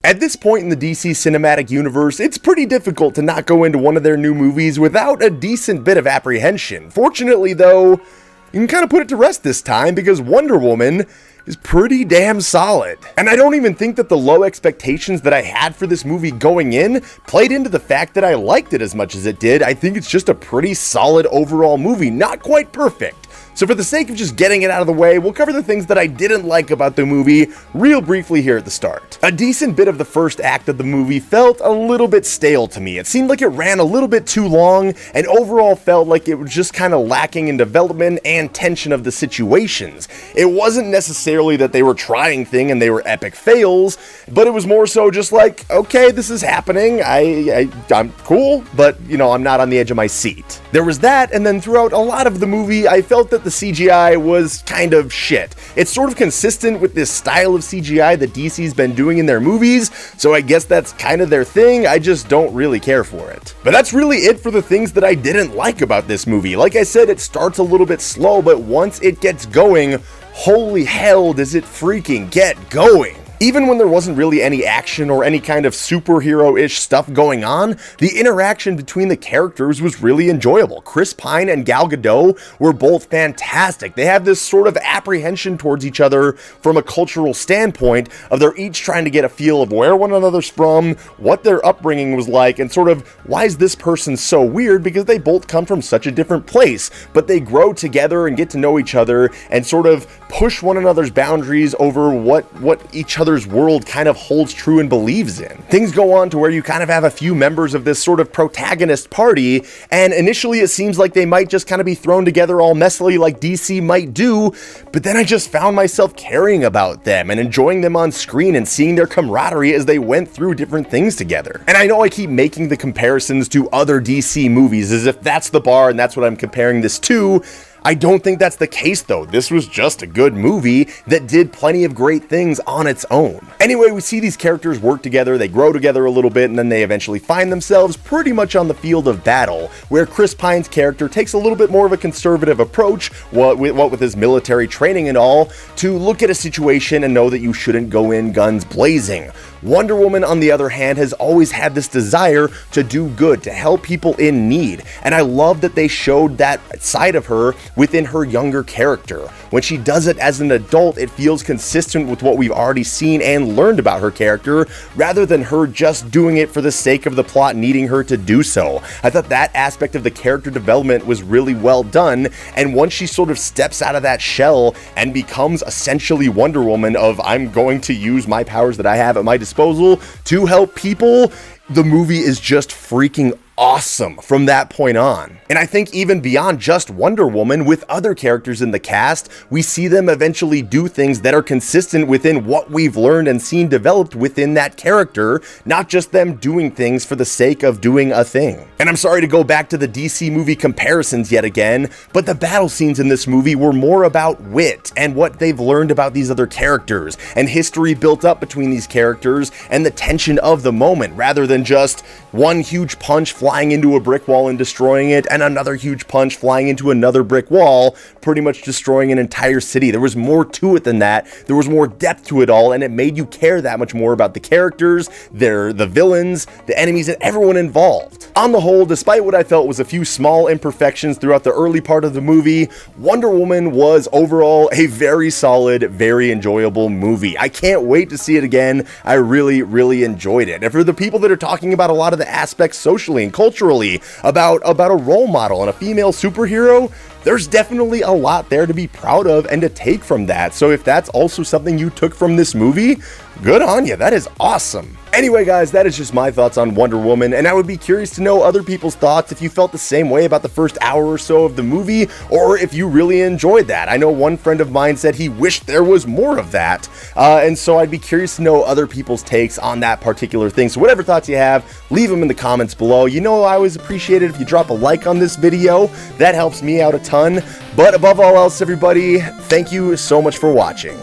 At this point in the DC cinematic universe, it's pretty difficult to not go into one of their new movies without a decent bit of apprehension. Fortunately though, you can kind of put it to rest this time because Wonder Woman is pretty damn solid. And I don't even think that the low expectations that I had for this movie going in played into the fact that I liked it as much as it did. I think it's just a pretty solid overall movie, not quite perfect. So for the sake of just getting it out of the way, we'll cover the things that I didn't like about the movie real briefly here at the start. A decent bit of the first act of the movie felt a little bit stale to me. It seemed like it ran a little bit too long and overall felt like it was just kind of lacking in development and tension of the situations. It wasn't necessarily that they were trying things and they were epic fails, but it was more so just like, okay, this is happening, I'm cool, but I'm not on the edge of my seat. There was that, and then throughout a lot of the movie, I felt that the CGI was kind of shit. It's sort of consistent with this style of CGI that DC's been doing in their movies, so I guess that's kind of their thing. I just don't really care for it. But that's really it for the things that I didn't like about this movie. Like I said, it starts a little bit slow, but once it gets going, holy hell does it freaking get going. Even when there wasn't really any action or any kind of superhero-ish stuff going on, the interaction between the characters was really enjoyable. Chris Pine and Gal Gadot were both fantastic. They have this sort of apprehension towards each other from a cultural standpoint of they're each trying to get a feel of where one another's from, what their upbringing was like, and sort of why is this person so weird, because they both come from such a different place, but they grow together and get to know each other and sort of push one another's boundaries over what each other's world kind of holds true and believes in. Things go on to where you kind of have a few members of this sort of protagonist party, and initially it seems like they might just kind of be thrown together all messily like DC might do, but then I just found myself caring about them and enjoying them on screen and seeing their camaraderie as they went through different things together. And I know I keep making the comparisons to other DC movies as if that's the bar and that's what I'm comparing this to. I don't think that's the case though. This was just a good movie that did plenty of great things on its own. Anyway, we see these characters work together, they grow together a little bit, and then they eventually find themselves pretty much on the field of battle, where Chris Pine's character takes a little bit more of a conservative approach, what with his military training and all, to look at a situation and know that you shouldn't go in guns blazing. Wonder Woman, on the other hand, has always had this desire to do good, to help people in need, and I love that they showed that side of her within her younger character. When she does it as an adult, it feels consistent with what we've already seen and learned about her character, rather than her just doing it for the sake of the plot needing her to do so. I thought that aspect of the character development was really well done, and once she sort of steps out of that shell and becomes essentially Wonder Woman of, I'm going to use my powers that I have at my disposal to help people, the movie is just freaking awesome from that point on. And I think even beyond just Wonder Woman, with other characters in the cast, we see them eventually do things that are consistent within what we've learned and seen developed within that character, not just them doing things for the sake of doing a thing. And I'm sorry to go back to the DC movie comparisons yet again, but the battle scenes in this movie were more about wit and what they've learned about these other characters and history built up between these characters and the tension of the moment, rather than just one huge punch flying into a brick wall and destroying it, and another huge punch flying into another brick wall, pretty much destroying an entire city. There was more to it than that. There was more depth to it all, and it made you care that much more about the characters, the villains, the enemies, and everyone involved. On the whole, despite what I felt was a few small imperfections throughout the early part of the movie, Wonder Woman was overall a very solid, very enjoyable movie. I can't wait to see it again. I really, really enjoyed it. And for the people that are talking about a lot of the aspects socially and culturally about a role model and a female superhero, there's definitely a lot there to be proud of and to take from that. So if that's also something you took from this movie, good on you. That is awesome. Anyway, guys, that is just my thoughts on Wonder Woman, and I would be curious to know other people's thoughts if you felt the same way about the first hour or so of the movie, or if you really enjoyed that. I know one friend of mine said he wished there was more of that, and so I'd be curious to know other people's takes on that particular thing. So whatever thoughts you have, leave them in the comments below. You know, I always appreciate it if you drop a like on this video. That helps me out a ton. But above all else, everybody, thank you so much for watching.